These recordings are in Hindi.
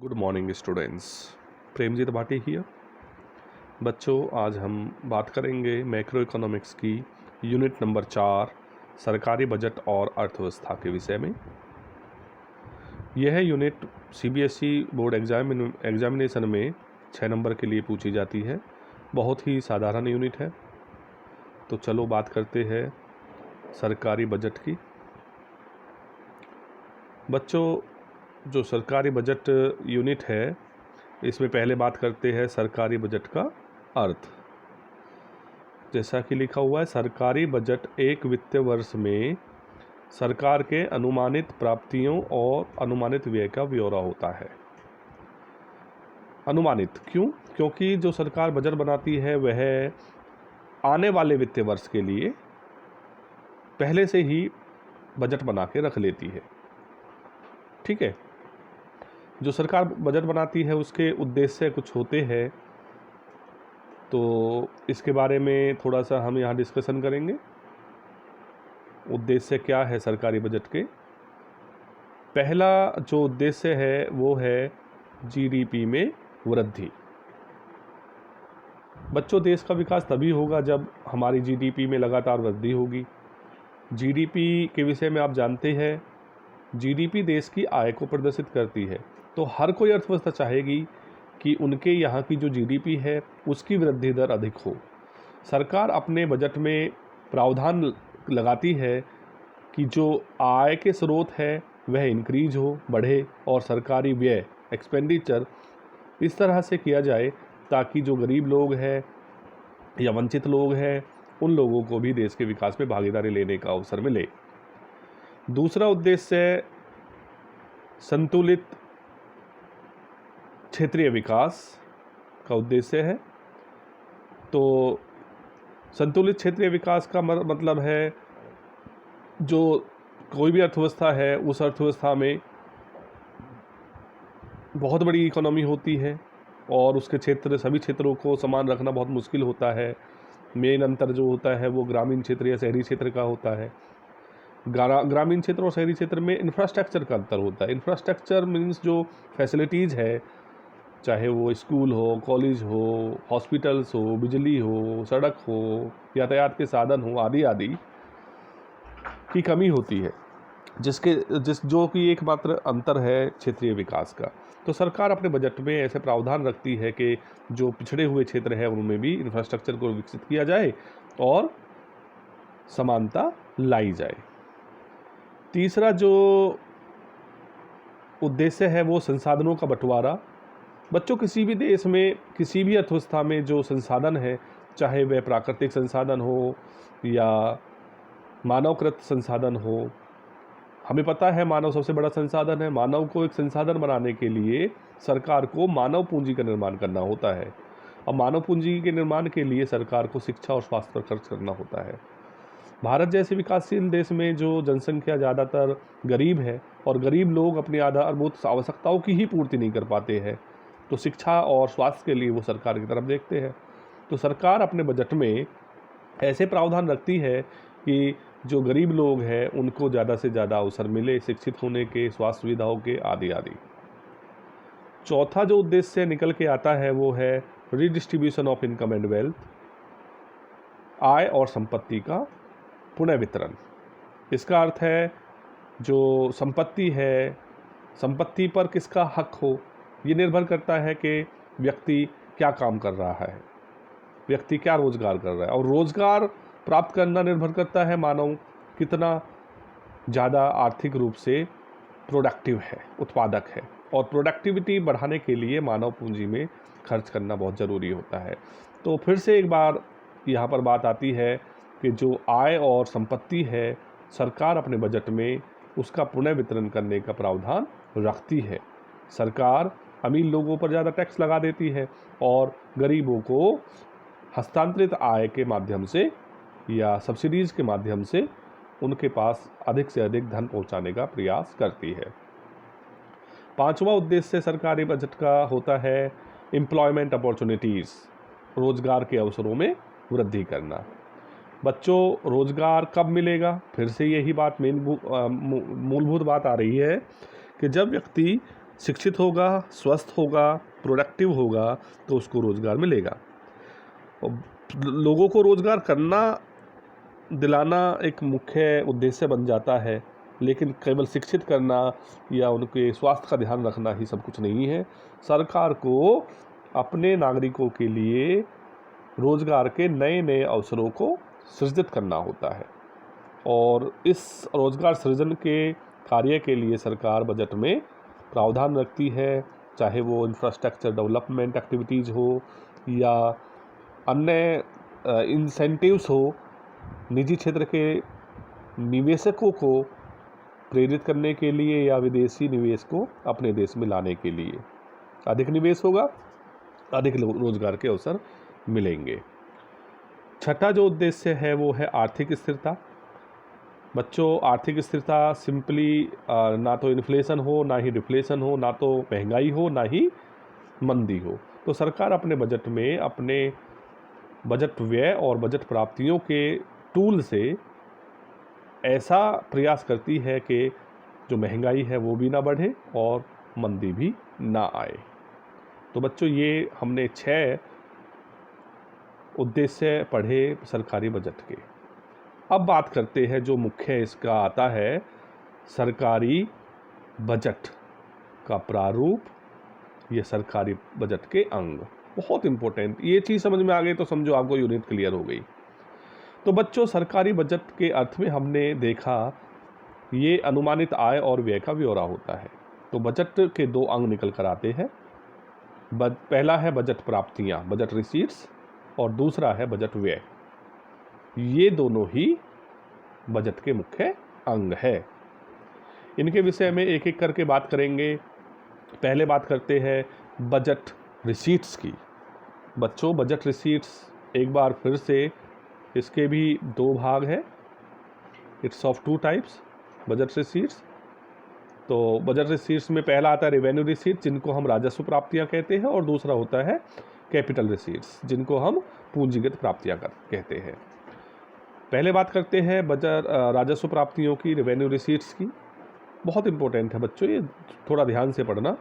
Good morning students. Premjit Bhati here. बच्चों, आज हम बात करेंगे मैक्रो इकोनॉमिक्स की यूनिट नंबर 4 सरकारी बजट और अर्थव्यवस्था के विषय में। यह यूनिट सीबीएसई बोर्ड एग्जामिनेशन में 6 नंबर के लिए पूछी जाती है। बहुत ही साधारण यूनिट है। तो चलो बात करते हैं सरकारी बजट की। बच्चों, जो सरकारी बजट यूनिट है, इसमें पहले बात करते हैं सरकारी बजट का अर्थ। जैसा कि लिखा हुआ है, सरकारी बजट एक वित्तीय वर्ष में सरकार के अनुमानित प्राप्तियों और अनुमानित व्यय का ब्यौरा होता है। अनुमानित क्यों? क्योंकि जो सरकार बजट बनाती है वह आने वाले वित्तीय वर्ष के लिए पहले से ही बजट बना के रख लेती है। ठीक है। जो सरकार बजट बनाती है उसके उद्देश्य कुछ होते हैं, तो इसके बारे में थोड़ा सा हम यहाँ डिस्कशन करेंगे। उद्देश्य क्या है सरकारी बजट के? पहला जो उद्देश्य है वो है जीडीपी में वृद्धि। बच्चों, देश का विकास तभी होगा जब हमारी जीडीपी में लगातार वृद्धि होगी। जीडीपी के विषय में आप जानते हैं, जीडीपी देश की आय को प्रदर्शित करती है। तो हर कोई अर्थव्यवस्था चाहेगी कि उनके यहाँ की जो जीडीपी है उसकी वृद्धि दर अधिक हो। सरकार अपने बजट में प्रावधान लगाती है कि जो आय के स्रोत है वह इंक्रीज हो, बढ़े, और सरकारी व्यय एक्सपेंडिचर इस तरह से किया जाए ताकि जो गरीब लोग हैं या वंचित लोग हैं उन लोगों को भी देश के विकास में भागीदारी लेने का अवसर मिले। दूसरा उद्देश्य संतुलित क्षेत्रीय विकास का उद्देश्य है। तो संतुलित क्षेत्रीय विकास का मतलब है जो कोई भी अर्थव्यवस्था है उस अर्थव्यवस्था में बहुत बड़ी इकोनॉमी होती है और उसके क्षेत्र सभी क्षेत्रों को समान रखना बहुत मुश्किल होता है। मेन अंतर जो होता है वो ग्रामीण क्षेत्र या शहरी क्षेत्र का होता है। ग्रामीण क्षेत्र और शहरी क्षेत्र में इंफ्रास्ट्रक्चर का अंतर होता है। इंफ्रास्ट्रक्चर मीन्स जो फैसिलिटीज़ है, चाहे वो स्कूल हो, कॉलेज हो, हॉस्पिटल्स हो, बिजली हो, सड़क हो, यातायात के साधन हो, आदि आदि की कमी होती है, जो कि एकमात्र अंतर है क्षेत्रीय विकास का। तो सरकार अपने बजट में ऐसे प्रावधान रखती है कि जो पिछड़े हुए क्षेत्र है उनमें भी इंफ्रास्ट्रक्चर को विकसित किया जाए और समानता लाई जाए। तीसरा जो उद्देश्य है वो संसाधनों का बंटवारा। बच्चों, किसी भी देश में, किसी भी अर्थव्यवस्था में जो संसाधन है, चाहे वह प्राकृतिक संसाधन हो या मानवकृत संसाधन हो, हमें पता है मानव सबसे बड़ा संसाधन है। मानव को एक संसाधन बनाने के लिए सरकार को मानव पूंजी का निर्माण करना होता है और मानव पूंजी के निर्माण के लिए सरकार को शिक्षा और स्वास्थ्य पर खर्च करना होता है। भारत जैसे विकासशील देश में जो जनसंख्या ज़्यादातर गरीब है और गरीब लोग अपनी आधारभूत आवश्यकताओं की ही पूर्ति नहीं कर पाते हैं, तो शिक्षा और स्वास्थ्य के लिए वो सरकार की तरफ देखते हैं। तो सरकार अपने बजट में ऐसे प्रावधान रखती है कि जो गरीब लोग हैं उनको ज़्यादा से ज़्यादा अवसर मिले शिक्षित होने के, स्वास्थ्य सुविधाओं के, आदि आदि। चौथा जो उद्देश्य निकल के आता है वो है redistribution of income and wealth, आय और संपत्ति का पुनः वितरण। इसका अर्थ है जो संपत्ति है, संपत्ति पर किसका हक हो, ये निर्भर करता है कि व्यक्ति क्या काम कर रहा है, व्यक्ति क्या रोजगार कर रहा है, और रोजगार प्राप्त करना निर्भर करता है मानव कितना ज़्यादा आर्थिक रूप से प्रोडक्टिव है, उत्पादक है। और प्रोडक्टिविटी बढ़ाने के लिए मानव पूंजी में खर्च करना बहुत ज़रूरी होता है। तो फिर से एक बार यहाँ पर बात आती है कि जो आय और संपत्ति है, सरकार अपने बजट में उसका पुनः वितरण करने का प्रावधान रखती है। सरकार अमीर लोगों पर ज़्यादा टैक्स लगा देती है और गरीबों को हस्तांतरित आय के माध्यम से या सब्सिडीज़ के माध्यम से उनके पास अधिक से अधिक धन पहुंचाने का प्रयास करती है। पांचवा उद्देश्य सरकारी बजट का होता है एम्प्लॉयमेंट अपॉर्चुनिटीज़, रोजगार के अवसरों में वृद्धि करना। बच्चों, रोजगार कब मिलेगा? फिर से यही बात मूलभूत बात आ रही है कि जब व्यक्ति शिक्षित होगा, स्वस्थ होगा, प्रोडक्टिव होगा तो उसको रोज़गार मिलेगा। और लोगों को रोज़गार करना दिलाना एक मुख्य उद्देश्य बन जाता है, लेकिन केवल शिक्षित करना या उनके स्वास्थ्य का ध्यान रखना ही सब कुछ नहीं है। सरकार को अपने नागरिकों के लिए रोज़गार के नए नए अवसरों को सृजित करना होता है, और इस रोज़गार सृजन के कार्य के लिए सरकार बजट में प्रावधान रखती है, चाहे वो इंफ्रास्ट्रक्चर डेवलपमेंट एक्टिविटीज़ हो या अन्य इंसेंटिव्स हो, निजी क्षेत्र के निवेशकों को प्रेरित करने के लिए या विदेशी निवेश को अपने देश में लाने के लिए। अधिक निवेश होगा, अधिक रोजगार के अवसर मिलेंगे। छठा जो उद्देश्य है वो है आर्थिक स्थिरता। बच्चों, आर्थिक स्थिरता सिंपली ना तो इन्फ्लेशन हो, ना ही डिफ्लेशन हो, ना तो महंगाई हो, ना ही मंदी हो। तो सरकार अपने बजट में अपने बजट व्यय और बजट प्राप्तियों के टूल से ऐसा प्रयास करती है कि जो महंगाई है वो भी ना बढ़े और मंदी भी ना आए। तो बच्चों, ये हमने 6 उद्देश्य पढ़े सरकारी बजट के। अब बात करते हैं जो मुख्य इसका आता है, सरकारी बजट का प्रारूप, ये सरकारी बजट के अंग। बहुत इंपॉर्टेंट, ये चीज़ समझ में आ गई तो समझो आपको यूनिट क्लियर हो गई। तो बच्चों, सरकारी बजट के अर्थ में हमने देखा ये अनुमानित आय और व्यय का ब्यौरा होता है। तो बजट के 2 अंग निकल कर आते हैं। पहला है बजट प्राप्तियां, बजट रिसीट्स, और दूसरा है बजट व्यय। ये दोनों ही बजट के मुख्य अंग है। इनके विषय में एक एक करके बात करेंगे। पहले बात करते हैं बजट रिसीट्स की। बच्चों, बजट रिसीट्स एक बार फिर से इसके भी 2 भाग हैं। It's of 2 types budget receipts. तो बजट रिसीट्स में पहला आता है रेवेन्यू रिसीट्स, जिनको हम राजस्व प्राप्तियां कहते हैं, और दूसरा होता है कैपिटल रिसीट्स, जिनको हम पूंजीगत प्राप्तियां कहते हैं। पहले बात करते हैं बजट राजस्व प्राप्तियों की, रेवेन्यू रिसीट्स की। बहुत इंपॉर्टेंट है बच्चों, ये थोड़ा ध्यान से पढ़ना।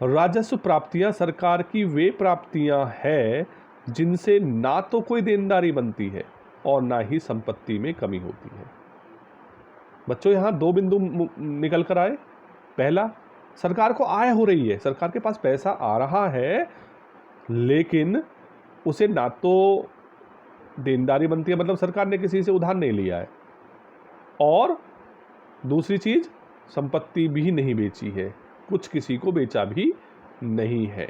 राजस्व प्राप्तियां सरकार की वे प्राप्तियां हैं जिनसे ना तो कोई देनदारी बनती है और ना ही संपत्ति में कमी होती है। बच्चों, यहां 2 बिंदु निकल कर आए। पहला, सरकार को आय हो रही है, सरकार के पास पैसा आ रहा है, लेकिन उसे ना तो देनदारी बनती है, मतलब सरकार ने किसी से उधार नहीं लिया है, और दूसरी चीज, संपत्ति भी नहीं बेची है, कुछ किसी को बेचा भी नहीं है।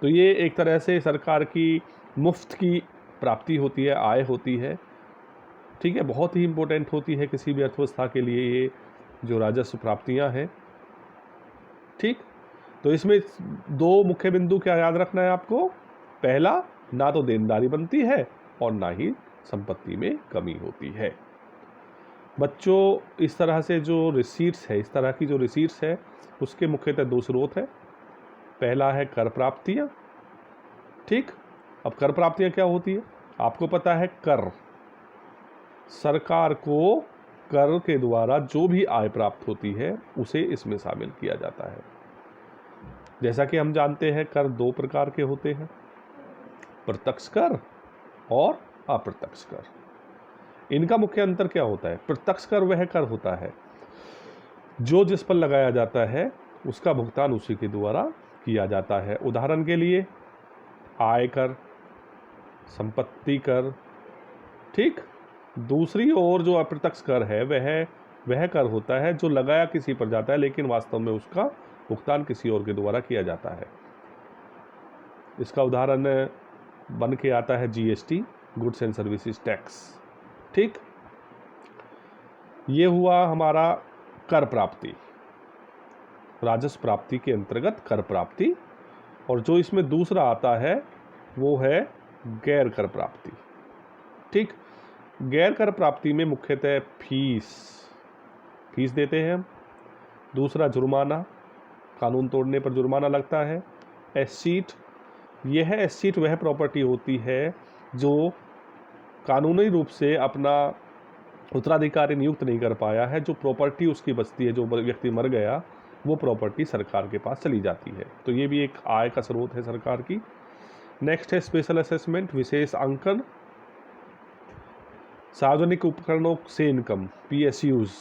तो ये एक तरह से सरकार की मुफ्त की प्राप्ति होती है, आय होती है। ठीक है, बहुत ही इम्पोर्टेंट होती है किसी भी अर्थव्यवस्था के लिए ये जो राजस्व प्राप्तियां हैं। ठीक, तो इसमें 2 मुख्य बिंदु क्या याद रखना है आपको। पहला, ना तो देनदारी बनती है और ना ही संपत्ति में कमी होती है। बच्चों, इस तरह से जो रिसीट्स है, इस तरह की जो रिसीट्स है, उसके मुख्यतः 2 स्रोत है। पहला है कर प्राप्तियां। ठीक, अब कर प्राप्तियां क्या होती है आपको पता है। कर, सरकार को कर के द्वारा जो भी आय प्राप्त होती है उसे इसमें शामिल किया जाता है। जैसा कि हम जानते हैं, कर 2 प्रकार के होते हैं, प्रत्यक्ष कर और अप्रत्यक्ष कर। इनका मुख्य अंतर क्या होता है। प्रत्यक्ष कर वह कर होता है जो जिस पर लगाया जाता है उसका भुगतान उसी के द्वारा किया जाता है। उदाहरण के लिए आय कर, संपत्ति कर। ठीक, दूसरी ओर जो अप्रत्यक्ष कर है वह कर होता है जो लगाया किसी पर जाता है, लेकिन वास्तव में उसका भुगतान किसी और के द्वारा किया जाता है। इसका उदाहरण बन के आता है GST, goods and services tax. ठीक, ये हुआ हमारा कर प्राप्ति, राजस्व प्राप्ति के अंतर्गत कर प्राप्ति। और जो इसमें दूसरा आता है वो है गैर कर प्राप्ति। ठीक, गैर कर प्राप्ति में मुख्यतः फीस देते हैं हम। दूसरा, जुर्माना, कानून तोड़ने पर जुर्माना लगता है। एस्सीट, यह एस्सीट वह प्रॉपर्टी होती है जो कानूनी रूप से अपना उत्तराधिकारी नियुक्त नहीं कर पाया है, जो प्रॉपर्टी उसकी बचती है, जो व्यक्ति मर गया वो प्रॉपर्टी सरकार के पास चली जाती है। तो ये भी एक आय का स्रोत है सरकार की। नेक्स्ट है स्पेशल असेसमेंट, विशेष अंकन। सार्वजनिक उपकरणों से income, PSUs,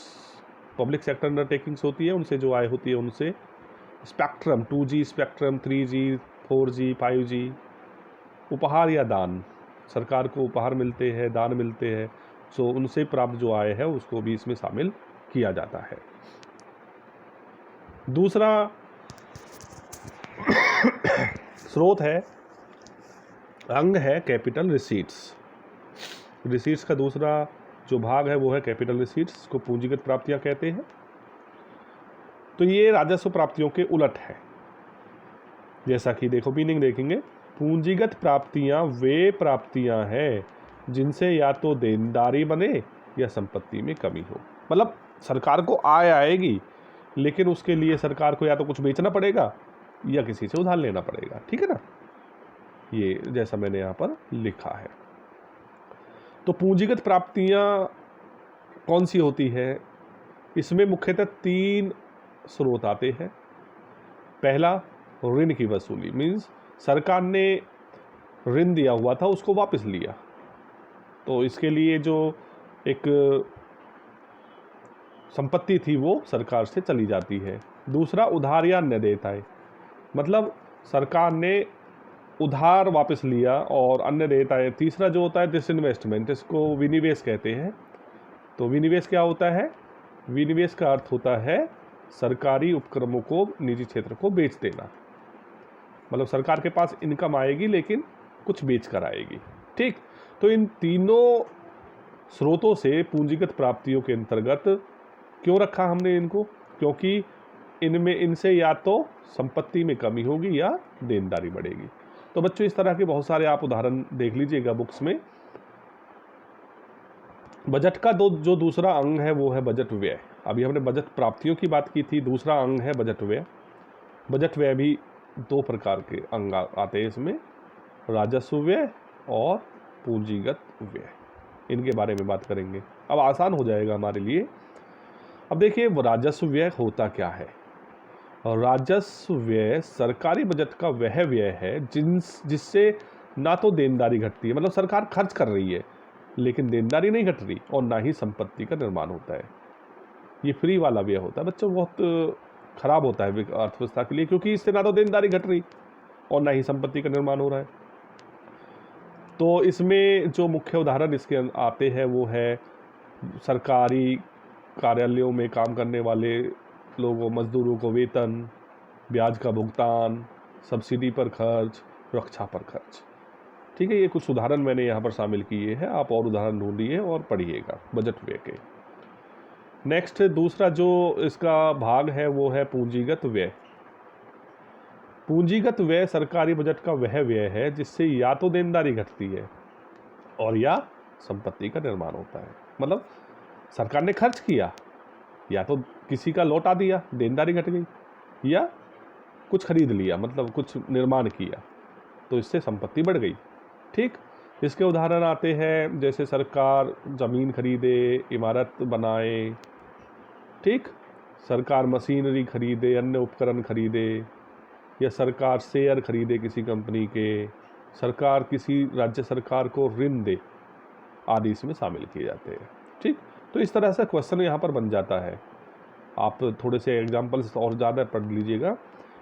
public sector undertakings होती है, उनसे जो आय होती है उनसे। Spectrum, 2G spectrum, 3G, 4G, 5G। उपहार या दान, सरकार को उपहार मिलते हैं, दान मिलते हैं, सो उनसे प्राप्त जो आय है उसको भी इसमें शामिल किया जाता है। दूसरा स्रोत है, अंग है कैपिटल रिसीट्स। रिसीट्स का दूसरा जो भाग है वो है कैपिटल रिसीट्स, को पूंजीगत प्राप्तियां कहते हैं। तो ये राजस्व प्राप्तियों के उलट है। जैसा कि देखो मीनिंग देखेंगे, पूंजीगत प्राप्तियां वे प्राप्तियां हैं जिनसे या तो देनदारी बने या संपत्ति में कमी हो। मतलब सरकार को आय आएगी लेकिन उसके लिए सरकार को या तो कुछ बेचना पड़ेगा या किसी से उधार लेना पड़ेगा, ठीक है ना, ये जैसा मैंने यहाँ पर लिखा है। तो पूंजीगत प्राप्तियां कौन सी होती है, इसमें मुख्यतः 3 स्रोत आते हैं। पहला, ऋण की वसूली, मीन्स सरकार ने ऋण दिया हुआ था उसको वापस लिया, तो इसके लिए जो एक संपत्ति थी वो सरकार से चली जाती है। दूसरा, उधार या अन्य देयताएं, मतलब सरकार ने उधार वापस लिया और अन्य देयताएं। तीसरा जो होता है डिसइन्वेस्टमेंट, इसको विनिवेश कहते हैं। तो विनिवेश क्या होता है, विनिवेश का अर्थ होता है सरकारी उपक्रमों को निजी क्षेत्र को बेच देना, मतलब सरकार के पास इनकम आएगी लेकिन कुछ बेच कर आएगी, ठीक। तो इन तीनों स्रोतों से पूंजीगत प्राप्तियों के अंतर्गत क्यों रखा हमने इनको, क्योंकि इनमें इनसे या तो संपत्ति में कमी होगी या देनदारी बढ़ेगी। तो बच्चों इस तरह के बहुत सारे आप उदाहरण देख लीजिएगा बुक्स में। बजट का जो दूसरा अंग है वो है बजट व्यय। अभी हमने बजट प्राप्तियों की बात की थी, दूसरा अंग है बजट व्यय। बजट व्यय भी 2 प्रकार के अंग आते हैं इसमें, राजस्व व्यय और पूंजीगत व्यय। इनके बारे में बात करेंगे, अब आसान हो जाएगा हमारे लिए। अब देखिए राजस्व व्यय होता क्या है। राजस्व व्यय सरकारी बजट का वह व्यय है जिससे ना तो देनदारी घटती है, मतलब सरकार खर्च कर रही है लेकिन देनदारी नहीं घट रही, और ना ही संपत्ति का निर्माण होता है। ये फ्री वाला व्यय होता है बच्चों, बहुत खराब होता है अर्थव्यवस्था के लिए, क्योंकि इससे ना तो देनदारी घट रही और ना ही संपत्ति का निर्माण हो रहा है। तो इसमें जो मुख्य उदाहरण इसके आते हैं वो है सरकारी कार्यालयों में काम करने वाले लोगों, मजदूरों को वेतन, ब्याज का भुगतान, सब्सिडी पर खर्च, रक्षा पर खर्च, ठीक है। ये कुछ उदाहरण मैंने यहाँ पर शामिल किए हैं, आप और उदाहरण ढूंढिए और पढ़िएगा बजट व्यय के। नेक्स्ट दूसरा जो इसका भाग है वो है पूंजीगत व्यय। पूंजीगत व्यय सरकारी बजट का वह व्यय है जिससे या तो देनदारी घटती है और या संपत्ति का निर्माण होता है। मतलब सरकार ने खर्च किया, या तो किसी का लौटा दिया, देनदारी घट गई, या कुछ खरीद लिया, मतलब कुछ निर्माण किया, तो इससे संपत्ति बढ़ गई, ठीक। इसके उदाहरण आते हैं जैसे सरकार ज़मीन खरीदे, इमारत बनाए, ठीक, सरकार मशीनरी खरीदे, अन्य उपकरण खरीदे, या सरकार शेयर खरीदे किसी कंपनी के, सरकार किसी राज्य सरकार को ऋण दे, आदि इसमें शामिल किए जाते हैं, ठीक। तो इस तरह से क्वेश्चन यहाँ पर बन जाता है। आप थोड़े से एग्जाम्पल्स और ज़्यादा पढ़ लीजिएगा,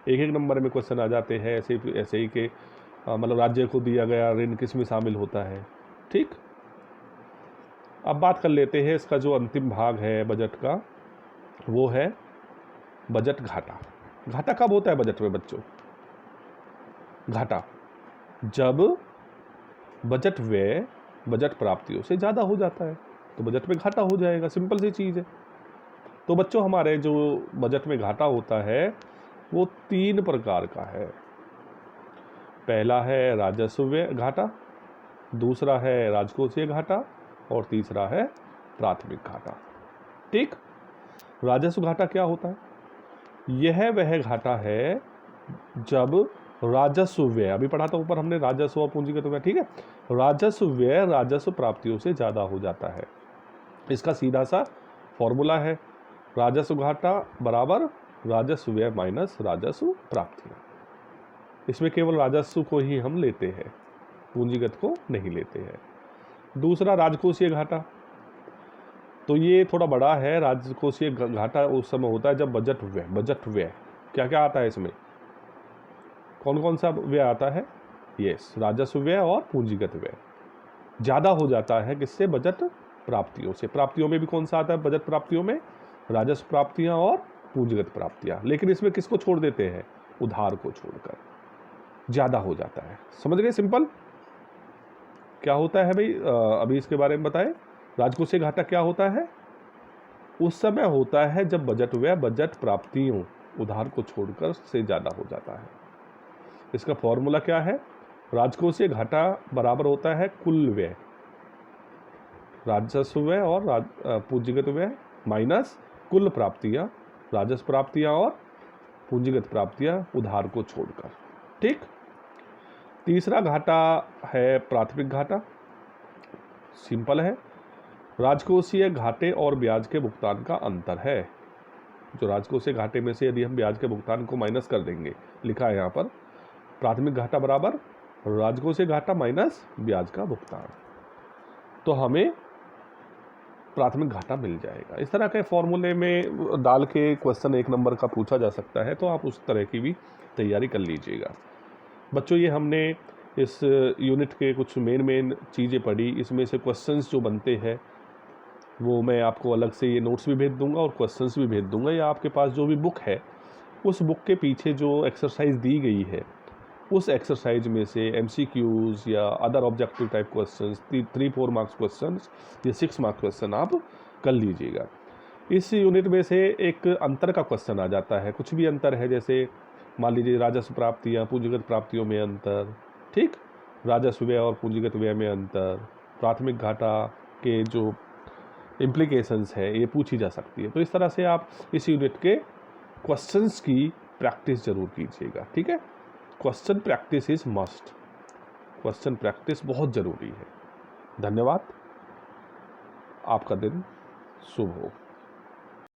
एक नंबर में क्वेश्चन आ जाते हैं ऐसे ही के मतलब राज्य को दिया गया ऋण किस में शामिल होता है, ठीक। अब बात कर लेते हैं इसका जो अंतिम भाग है बजट का, वो है बजट घाटा। घाटा कब होता है बजट में बच्चों? घाटा जब बजट व्यय बजट प्राप्तियों से ज़्यादा हो जाता है, तो बजट में घाटा हो जाएगा, सिंपल सी चीज़ है। तो बच्चों हमारे जो बजट में घाटा होता है वो 3 प्रकार का है। पहला है राजस्व व्यय घाटा, दूसरा है राजकोषीय घाटा, और तीसरा है प्राथमिक घाटा, ठीक। राजस्व घाटा क्या होता है? यह वह घाटा है जब राजस्व व्यय, अभी पढ़ा था ऊपर हमने राजस्व और पूंजीगत व्यय, ठीक है। राजस्व व्यय राजस्व प्राप्तियों से ज़्यादा हो जाता है। इसका सीधा सा फॉर्मूला है, राजस्व घाटा बराबर राजस्व व्यय माइनस राजस्व प्राप्तियां। इसमें केवल राजस्व को ही हम लेते हैं, पूंजीगत को नहीं लेते हैं। दूसरा राजकोषीय घाटा, तो ये थोड़ा बड़ा है। राजकोषीय घाटा उस समय होता है जब बजट व्यय क्या क्या आता है इसमें, कौन कौन सा व्यय आता है, यस, राजस्व व्यय और पूंजीगत व्यय ज़्यादा हो जाता है किससे, बजट प्राप्तियों से। प्राप्तियों में भी कौन सा आता है बजट प्राप्तियों में, राजस्व प्राप्तियां और पूंजीगत प्राप्तियां। लेकिन इसमें किसको छोड़ देते हैं, उधार को छोड़कर ज़्यादा हो जाता है। समझ गए सिंपल क्या होता है भाई, अभी इसके बारे में बताएं। राजकोषीय घाटा क्या होता है, उस समय होता है जब बजट व्यय बजट प्राप्तियों उधार को छोड़कर से ज़्यादा हो जाता है। इसका फॉर्मूला क्या है, राजकोषीय घाटा बराबर होता है कुल व्यय, राजस्व व्यय और पूंजीगत व्यय माइनस कुल प्राप्तियां, राजस्व प्राप्तियां और पूंजीगत प्राप्तियां उधार को छोड़कर। ठीक। तीसरा घाटा है प्राथमिक घाटा, सिंपल है, राजकोषीय घाटे और ब्याज के भुगतान का अंतर है। जो राजकोषीय घाटे में से यदि हम ब्याज के भुगतान को माइनस कर देंगे, लिखा है यहाँ पर प्राथमिक घाटा बराबर राजकोषीय घाटा माइनस ब्याज का भुगतान, तो हमें प्राथमिक घाटा मिल जाएगा। इस तरह के फॉर्मूले में डाल के क्वेश्चन 1 नंबर का पूछा जा सकता है, तो आप उस तरह की भी तैयारी कर लीजिएगा। बच्चों ये हमने इस यूनिट के कुछ मेन चीज़ें पढ़ी। इसमें से क्वेश्चंस जो बनते हैं वो मैं आपको अलग से ये नोट्स भी भेज दूंगा और क्वेश्चंस भी भेज दूंगा, या आपके पास जो भी बुक है उस बुक के पीछे जो एक्सरसाइज दी गई है उस एक्सरसाइज में से MCQs या other objective type questions 3-4 marks questions या 6 मार्क्स क्वेश्चन आप कर लीजिएगा। इस यूनिट में से एक अंतर का क्वेश्चन आ जाता है, कुछ भी अंतर है, जैसे मान लीजिए राजस्व प्राप्तियाँ पूंजीगत प्राप्तियों में अंतर, ठीक, राजस्व व्यय और पूंजीगत व्यय में अंतर, प्राथमिक घाटा के जो इम्प्लीकेशंस है ये पूछी जा सकती है। तो इस तरह से आप इस यूनिट के क्वेश्चंस की प्रैक्टिस जरूर कीजिएगा। ठीक है, question practice is must, question practice बहुत ज़रूरी है। धन्यवाद, आपका दिन शुभ हो।